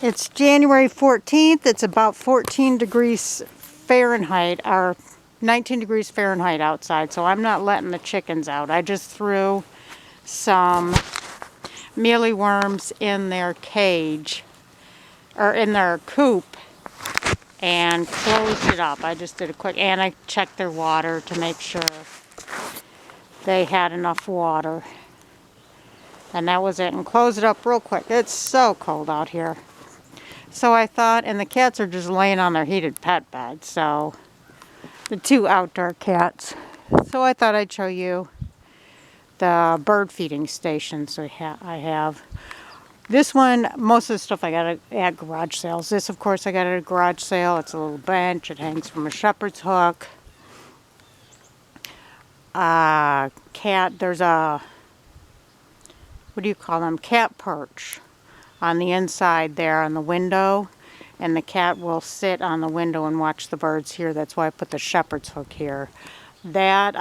It's January 14th. It's about 14 degrees Fahrenheit, or 19 degrees Fahrenheit outside, so I'm not letting the chickens out. I just threw some mealyworms in their cage, or in their coop, and closed it up. I just did a quick, and I checked their water to make sure they had enough water. And that was it, and close it up real quick. It's so cold out here. So I thought, and the cats are just laying on their heated pet bed, so the two outdoor cats. So I thought I'd show you the bird feeding stations I have. This one, most of the stuff I got at garage sales. This, of course, I got at a garage sale. It's a little bench. It hangs from a shepherd's hook. There's a, what do you call them? Cat perch on the inside there on the window. And the cat will sit on the window and watch the birds here. That's why I put the shepherd's hook here. That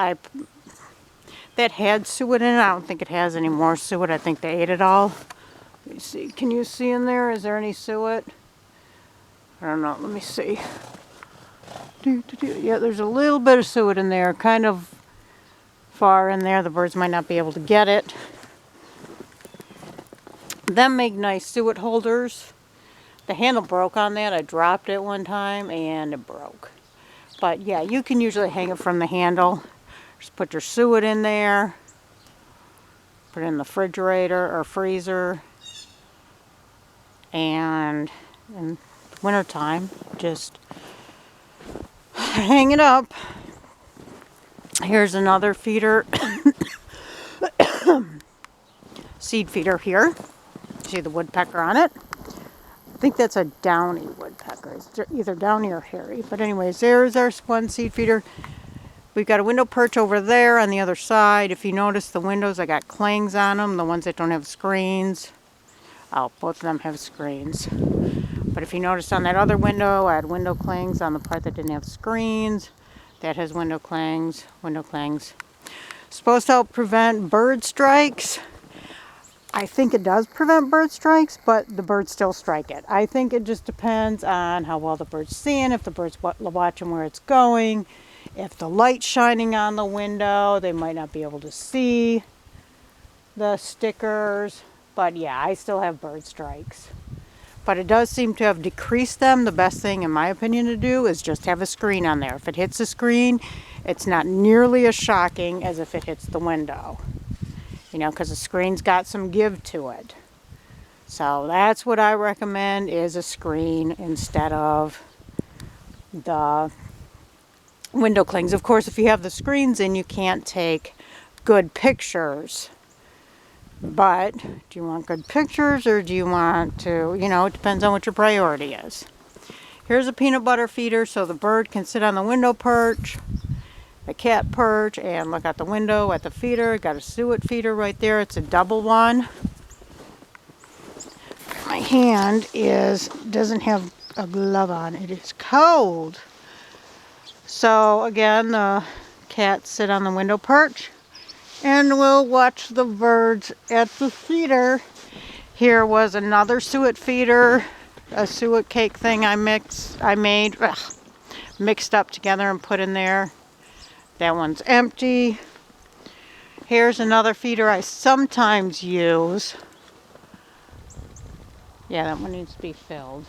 had suet in it. I don't think it has any more suet. I think they ate it all. Let me see. Can you see in there? Is there any suet? I don't know. Let me see. Yeah, there's a little bit of suet in there. Kind of far in there. The birds might not be able to get it. Them make nice suet holders. The handle broke on that. I dropped it one time and it broke. But yeah, you can usually hang it from the handle. Just put your suet in there. Put it in the refrigerator or freezer. And in wintertime, just hang it up. Here's another feeder. Seed feeder here. See the woodpecker on it? I think that's a downy woodpecker. It's either downy or hairy. But anyways, there's our one seed feeder. We've got a window perch over there on the other side. If you notice the windows, I got clings on them. The ones that don't have screens. Oh, both of them have screens. But if you notice on that other window, I had window clings on the part that didn't have screens. That has window clings, window clings. Supposed to help prevent bird strikes. I think it does prevent bird strikes, but the birds still strike it. I think it just depends on how well the bird's seeing, if the bird's watching where it's going, if the light's shining on the window, they might not be able to see the stickers. But yeah, I still have bird strikes. But it does seem to have decreased them. The best thing, in my opinion, to do is just have a screen on there. If it hits the screen, it's not nearly as shocking as if it hits the window. You know, because the screen's got some give to it. So that's what I recommend, is a screen instead of the window clings. Of course, if you have the screens in, you can't take good pictures. But do you want good pictures, or do you want to, you know, it depends on what your priority is. Here's a peanut butter feeder so the bird can sit on the window perch, the cat perch, and look out the window at the feeder. Got a suet feeder right there. It's a double one. My hand doesn't have a glove on. It is cold. So again, the cats sit on the window perch, and we'll watch the birds at the feeder. Here was another suet feeder, a suet cake thing I made, mixed up together and put in there. That one's empty. Here's another feeder I sometimes use. Yeah, that one needs to be filled.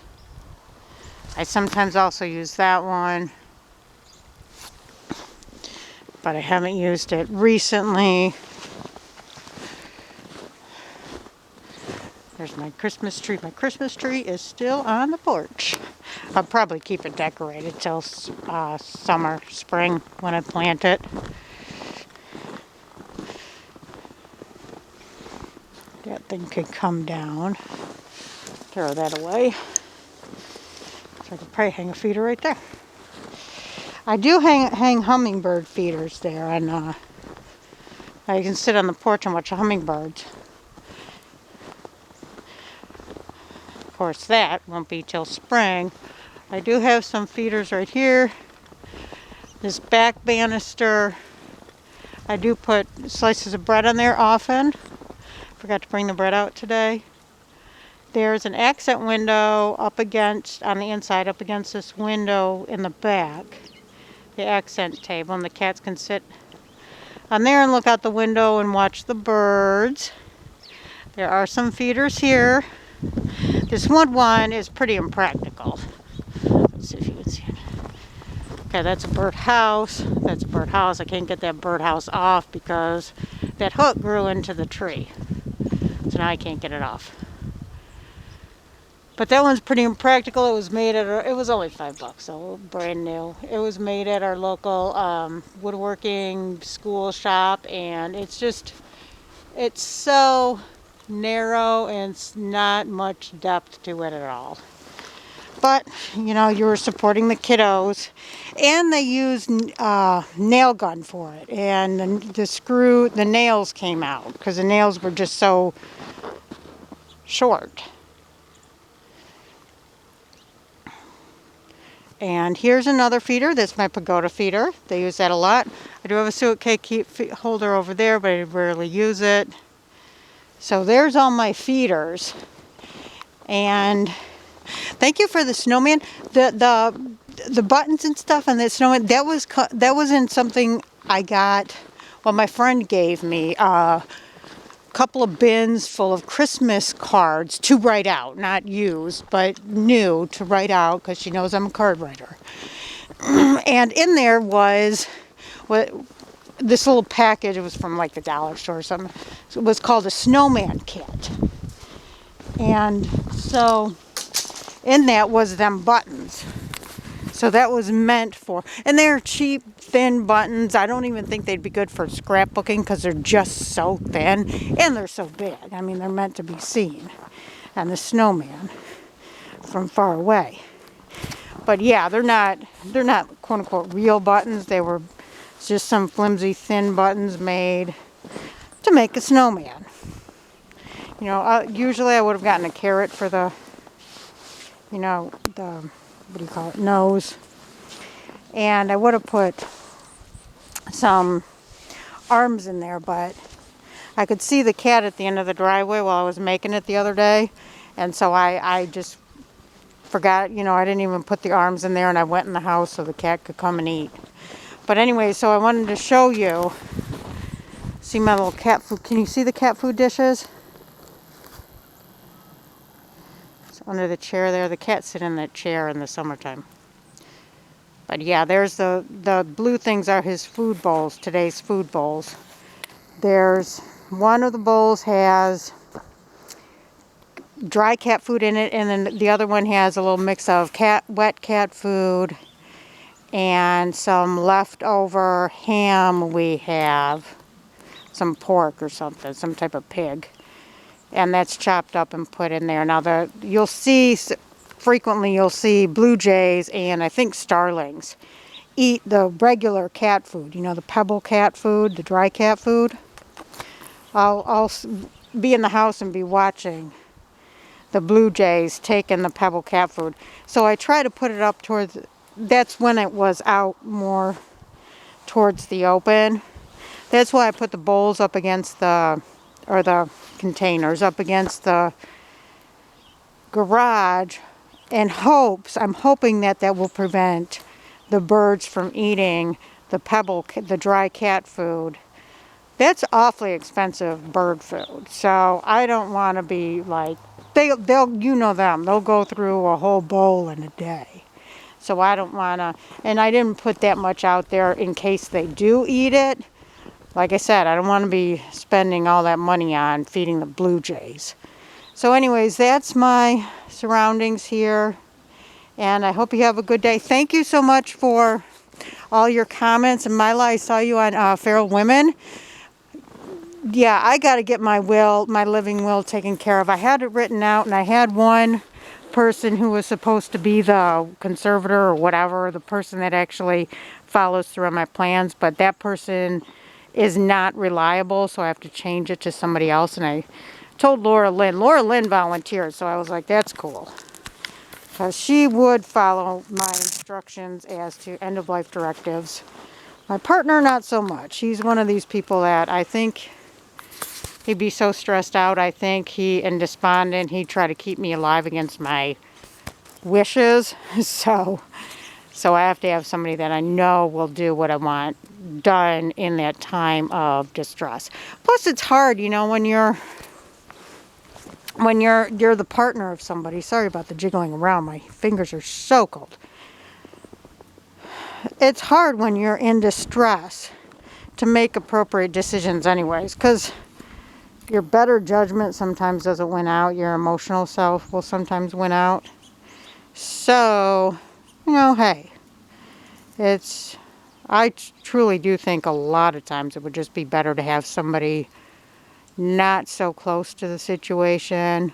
I sometimes also use that one, but I haven't used it recently. There's my Christmas tree. My Christmas tree is still on the porch. I'll probably keep it decorated till summer, spring, when I plant it. That thing could come down. Throw that away. So I could probably hang a feeder right there. I do hang hummingbird feeders there, and you can sit on the porch and watch the hummingbirds. Of course, that won't be till spring. I do have some feeders right here. This back banister, I do put slices of bread on there often. Forgot to bring the bread out today. there's an accent window up against, on the inside, up against this window in the back, the accent table, and the cats can sit on there and look out the window and watch the birds. There are some feeders here. This one is pretty impractical. Let's see if you can see it. Okay, that's a bird house. That's a bird house. I can't get that bird house off because that hook grew into the tree. So now I can't get it off. But that one's pretty impractical. It was made at it was only $5, so brand new. It was made at our local woodworking school shop, and it's so narrow and it's not much depth to it at all. But, you know, you were supporting the kiddos. And they used nail gun for it. And the nails came out because the nails were just so short. And here's another feeder. That's my pagoda feeder. They use that a lot. I do have a suitcase holder over there, but I rarely use it. So there's all my feeders. And thank you for the snowman. The buttons and stuff on the snowman, that was in something I got, well, my friend gave me a couple of bins full of Christmas cards to write out, not used, but new to write out because she knows I'm a card writer. And in there was this little package. It was from like the dollar store or something. It was called a snowman kit. And so in that was them buttons. So that was meant for, and they're cheap, thin buttons. I don't even think they'd be good for scrapbooking because they're just so thin and they're so big. I mean, they're meant to be seen on the snowman from far away. But yeah, they're not quote unquote real buttons. They were just some flimsy, thin buttons made to make a snowman. You know, usually I would have gotten a carrot for the, you know, the, what do you call it, nose. And I would have put some arms in there, but I could see the cat at the end of the driveway while I was making it the other day. And so I just forgot, you know, I didn't even put the arms in there, and I went in the house so the cat could come and eat. But anyway, so I wanted to show you, see my little cat food. Can you see the cat food dishes? Under the chair there. The cats sit in that chair in the summertime. But yeah, there's the blue things are his food bowls, today's food bowls. There's one of the bowls has dry cat food in it, and then the other one has a little mix of wet cat food and some leftover ham we have, some pork or something, some type of pig. And that's chopped up and put in there. Now you'll see, frequently you'll see blue jays and I think starlings eat the regular cat food. You know, the pebble cat food, the dry cat food. I'll be in the house and be watching the blue jays taking the pebble cat food. So I try to put it up towards, that's when it was out more towards the open. That's why I put the bowls up against the containers up against the garage in hopes, I'm hoping that will prevent the birds from eating the dry cat food. That's awfully expensive bird food. So I don't want to be like, they'll, you know them, they'll go through a whole bowl in a day. So I don't want to, and I didn't put that much out there in case they do eat it. Like I said, I don't want to be spending all that money on feeding the blue jays. So anyways, that's my surroundings here. And I hope you have a good day. Thank you so much for all your comments. And Mila, I saw you on Feral Women. Yeah, I got to get my living will taken care of. I had it written out, and I had one person who was supposed to be the conservator or whatever, the person that actually follows through on my plans. But that person is not reliable, so I have to change it to somebody else. And I told Laura Lynn. Laura Lynn volunteered, so I was like, that's cool. Because she would follow my instructions as to end-of-life directives. My partner, not so much. He's one of these people that I think He'd be so stressed out, I think, and despondent, he'd try to keep me alive against my wishes. So I have to have somebody that I know will do what I want done in that time of distress. Plus, it's hard, you know, when you're the partner of somebody. Sorry about the jiggling around. My fingers are so cold. It's hard when you're in distress to make appropriate decisions anyways, because your better judgment sometimes doesn't win out. Your emotional self will sometimes win out. So, you know, hey, I truly do think a lot of times it would just be better to have somebody not so close to the situation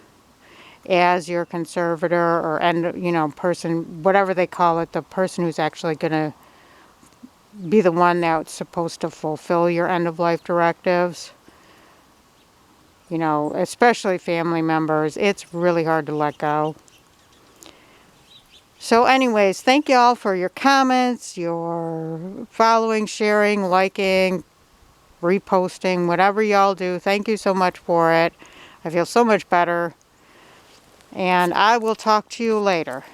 as your conservator or person, whatever they call it, the person who's actually going to be the one that's supposed to fulfill your end of life directives. You know, especially family members, it's really hard to let go. So anyways, thank you all for your comments, your following, sharing, liking, reposting, whatever y'all do. Thank you so much for it. I feel so much better. And I will talk to you later.